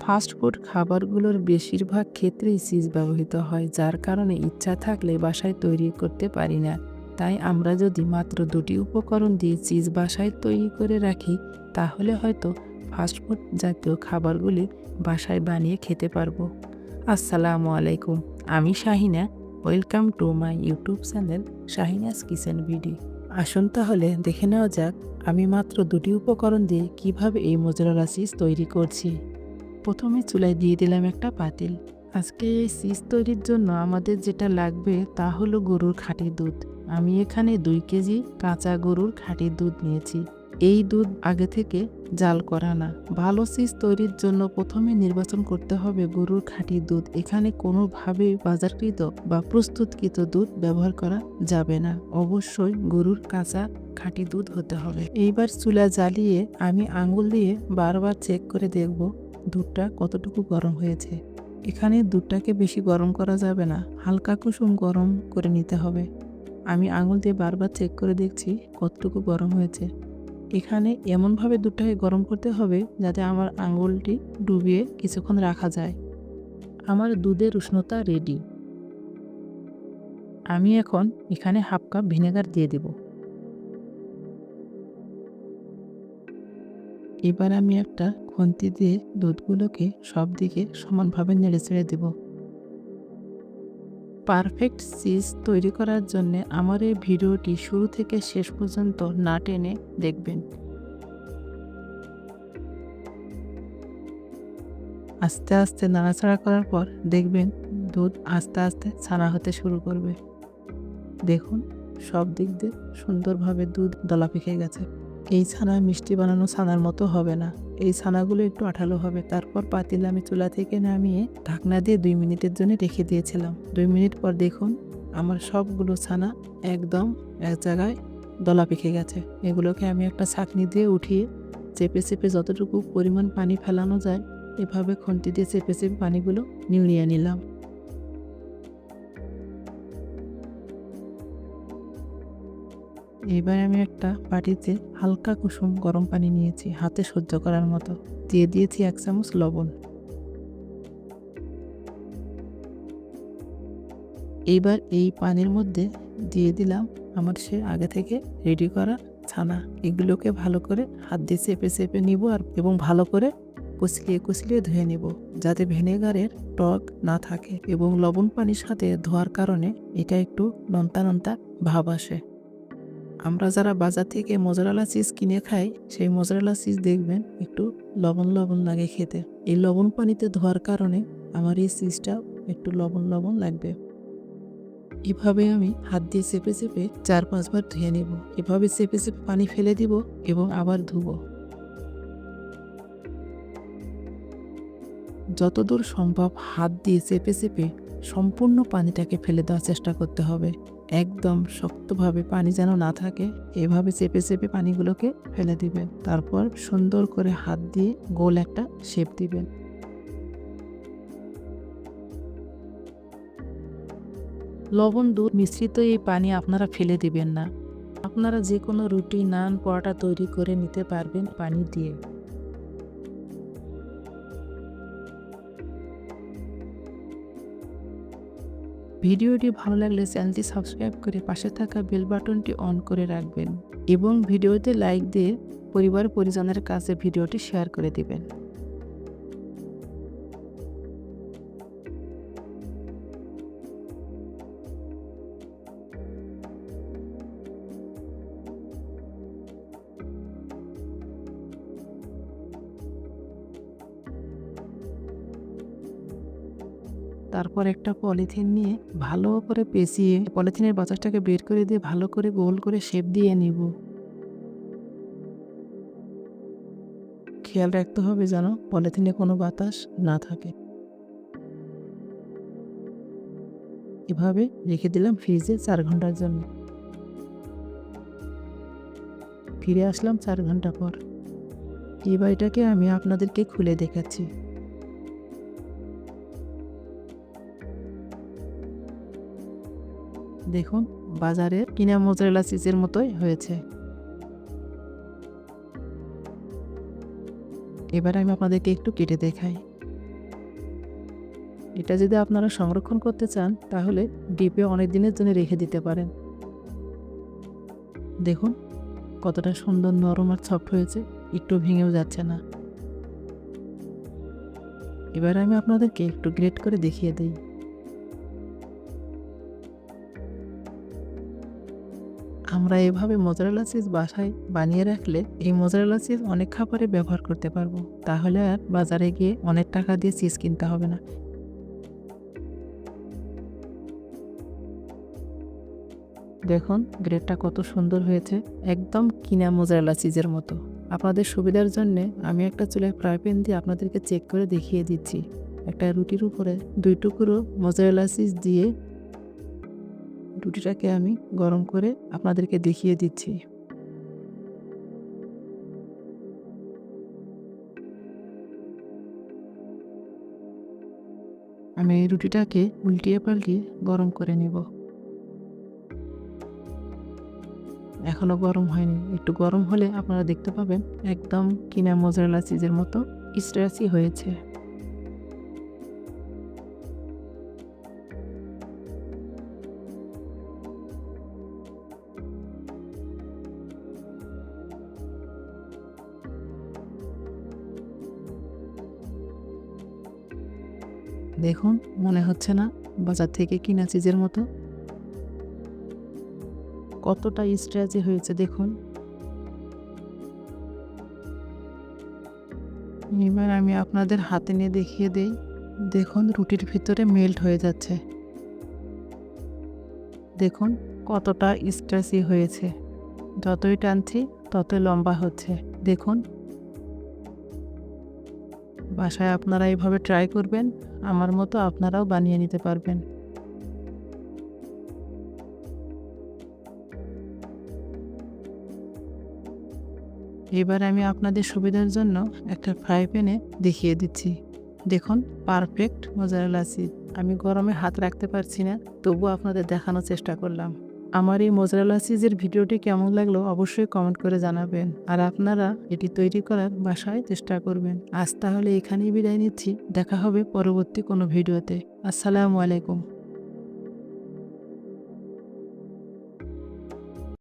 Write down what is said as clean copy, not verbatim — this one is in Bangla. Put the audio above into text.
ফাস্টফুড খাবারগুলোর বেশিরভাগ ক্ষেত্রেই চিজ ব্যবহৃত হয়, যার কারণে ইচ্ছা থাকলে বাসায় তৈরি করতে পারি না। তাই আমরা যদি মাত্র ২টি উপকরণ দিয়ে চিজ বাসায় তৈরি করে রাখি, তাহলে হয়তো ফাস্টফুড জাতীয় খাবারগুলি বাসায় বানিয়ে খেতে পারবো। আসসালামু আলাইকুম, আমি Shahina. Welcome to my YouTube channel Shahina's kitchen video. আসুন তাহলে দেখে নেওয়া যাক আমি মাত্র ২টি উপকরণ দিয়ে কিভাবে এই মোজারেলা চিজ তৈরি করছি। প্রথমে চুলায় দিয়ে দিলাম একটা পাতিল। আজকে এই চিজ তৈরির জন্য আমাদের যেটা লাগবে তা হলো গরুর খাঁটি দুধ। আমি এখানে ২ কেজি কাঁচা গরুর খাঁটি দুধ নিয়েছি। এই দুধ আগে থেকে জাল করা না। ভালো চিজ তৈরির জন্য প্রথমে নির্বাচন করতে হবে গরুর খাঁটি দুধ। এখানে কোনোভাবেই বাজারকৃত বা প্রস্তুতকৃত দুধ ব্যবহার করা যাবে না। অবশ্যই গরুর কাঁচা খাঁটি দুধ হতে হবে। এইবার চুলা জ্বালিয়ে আমি আঙুল দিয়ে বারবার চেক করে দেখব দুধটা কতটুকু গরম হয়েছে। এখানে দুধটাকে বেশি গরম করা যাবে না, হালকা কুসুম গরম করে নিতে হবে। আমি আঙুল দিয়ে বারবার চেক করে দেখছি কতটুকু গরম হয়েছে। এখানে এমনভাবে দুধটাকে গরম করতে হবে যাতে আমার আঙুলটি ডুবিয়ে কিছুক্ষণ রাখা যায়। আমার দুধের উষ্ণতা রেডি। আমি এখন এখানে হাফ কাপ ভিনেগার দিয়ে দেব। এবার আমি একটা খুন্তি দিয়ে দুধগুলোকে সব দিকে সমানভাবে নেড়েচেড়ে দেব। পারফেক্ট চিজ তৈরি করার জন্য আমার এই ভিডিওটি শুরু থেকে শেষ পর্যন্ত না টেনে দেখবেন। আস্তে আস্তে নাড়াচাড়া করার পর দেখবেন দুধ আস্তে আস্তে ছানা হতে শুরু করবে। দেখুন সব দিক দিয়ে সুন্দরভাবে দুধ দলা পেকে গেছে। এই ছানা মিষ্টি বানানো ছানার মতো হবে না, এই ছানাগুলো একটু আঠালো হবে। তারপর পাতিল আমি চুলা থেকে নামিয়ে ঢাকনা দিয়ে ২ মিনিটের জন্য রেখে দিয়েছিলাম। ২ মিনিট পর দেখুন আমার সবগুলো ছানা একদম এক জায়গায় দলা পেকে গেছে। এগুলোকে আমি একটা ছাঁকনি দিয়ে উঠিয়ে চেপে চেপে যতটুকু পরিমাণ পানি ফেলানো যায় এভাবে খুন্তি দিয়ে চেপে চেপে পানিগুলো নিংড়িয়ে নিলাম। এবার আমি একটা বাটিতে হালকা কুসুম গরম পানি নিয়েছি, হাতে সহ্য করার মতো। দিয়ে দিয়েছি ১ চামচ লবণ। এইবার এই পানির মধ্যে দিয়ে দিলাম আমার সে আগে থেকে রেডি করা ছানা। এগুলোকে ভালো করে হাত দিয়ে চেপে চেপে নিব এবং ভালো করে কুচলিয়ে কুচলিয়ে ধুয়ে নিব, যাতে ভিনেগারের টক না থাকে এবং লবণ পানির সাথে ধোয়ার কারণে এটা একটু নোনতা নোনতা ভাব আসে। আমরা যারা বাজার থেকে মোজারেলা চিজ কিনে খাই, সেই মোজারেলা চিজ দেখবেন একটু লবণ লবণ লাগে খেতে। এই লবণ পানিতে ধোয়ার কারণে আমার এই চিজটা একটু লবণ লবণ লাগবে। এভাবে আমি হাত দিয়ে চেপে চেপে ৪-৫ বার ধুয়ে নেব। এভাবে চেপে চেপে পানি ফেলে দিব এবং আবার ধুবো। যতদূর সম্ভব হাত দিয়ে চেপে চেপে সম্পূর্ণ পানিটাকে ফেলে দেওয়ার চেষ্টা করতে হবে। একদম শক্তভাবে পানি যেন না থাকে, এভাবে চেপে চেপে পানিগুলোকে ফেলে দিবেন। তারপর সুন্দর করে হাত দিয়ে গোল একটা শেপ দিবেন। লবণ দুধ মিশ্রিত এই পানি আপনারা ফেলে দিবেন না। আপনারা যে কোনো রুটি, নান, পরোটা তৈরি করে নিতে পারবেন পানি দিয়ে। ভিডিওটি ভালো লাগলে চ্যানেলটি সাবস্ক্রাইব করে পাশে থাকা বেল বাটনটি অন করে রাখবেন এবং ভিডিওতে লাইক দিয়ে পরিবার পরিজনের কাছে ভিডিওটি শেয়ার করে দিবেন। তারপর একটা পলিথিন নিয়ে ভালো করে পেঁচিয়ে পলিথিনের বাতাসটাকে বের করে দিয়ে ভালো করে গোল করে শেপ দিয়ে নিব। খেয়াল রাখতে হবে যেন পলিথিনে কোনো বাতাস না থাকে। এভাবে রেখে দিলাম ফ্রিজে ৪ ঘন্টার জন্য। ফিরে আসলাম ৪ ঘন্টা পর। এবার এটাকে আমি আপনাদেরকে খুলে দেখাচ্ছি। দেখুন বাজারে কিনা মোজারেলা চিজের মতোই হয়েছে। এবার আমি আপনাদেরকে একটু কেটে দেখাই। এটা যদি আপনারা সংরক্ষণ করতে চান তাহলে ডিপে অনেক দিনের জন্য রেখে দিতে পারেন। দেখুন কতটা সুন্দর নরম আর সফট হয়েছে, একটু ভেঙেও যাচ্ছে না। এবার আমি আপনাদেরকে একটু গ্রেট করে দেখিয়ে দিই। আমরা এভাবে মোজারেলা চিজ বাসায় বানিয়ে রাখলে এই মোজারেলা চিজ অনেক খাবারে ব্যবহার করতে পারবো। তাহলে আর বাজারে গিয়ে অনেক টাকা দিয়ে চিজ কিনতে হবে না। দেখুন গ্রেটটা কত সুন্দর হয়েছে, একদম কিনা মোজারেলা চিজের মতো। আপনাদের সুবিধার জন্য আমি একটা চুলায় ফ্রাই প্যান দিয়ে আপনাদেরকে চেক করে দেখিয়ে দিচ্ছি। একটা রুটির উপরে 2 টুকরো মোজারেলা চিজ দিয়ে রুটিটাকে আমি গরম করে আপনাদেরকে দেখিয়ে দিচ্ছি। আমি এই রুটিটাকে উল্টিয়ে পাল্টিয়ে গরম করে নেব। এখনো গরম হয়নি, একটু গরম হলে আপনারা দেখতে পাবেন একদম কিনা মোজারেলা চিজের মতো স্ট্রেচি হয়েছে। দেখুন মনে হচ্ছে না বাজার থেকে কিনা চিজের মতো? কতটা স্ট্রেচি হয়েছে দেখুন। এবার আমি আপনাদের হাতে নিয়ে দেখিয়ে দেই। দেখুন রুটির ভিতরে মেল্ট হয়ে যাচ্ছে। দেখুন কতটা স্ট্রেচি হয়েছে, যতই টানছি ততই লম্বা হচ্ছে। দেখুন বাসায় আপনারা এইভাবে ট্রাই করবেন, আমার মতো আপনারাও বানিয়ে নিতে পারবেন। এবার আমি আপনাদের সুবিধার জন্য একটা ফ্রাই প্যানে দেখিয়ে দিচ্ছি। দেখুন পারফেক্ট মোজারেলা চিজ। আমি গরমে হাত রাখতে পারছি না, তবুও আপনাদের দেখানোর চেষ্টা করলাম। আমার এই মোজারেলা চিজের ভিডিওটি কেমন লাগলো অবশ্যই কমেন্ট করে জানাবেন, আর আপনারা এটি তৈরি করার বাসায় চেষ্টা করবেন। আজ তাহলে এখানেই বিদায় নিচ্ছি, দেখা হবে পরবর্তী কোনো ভিডিওতে। আসসালামু আলাইকুম।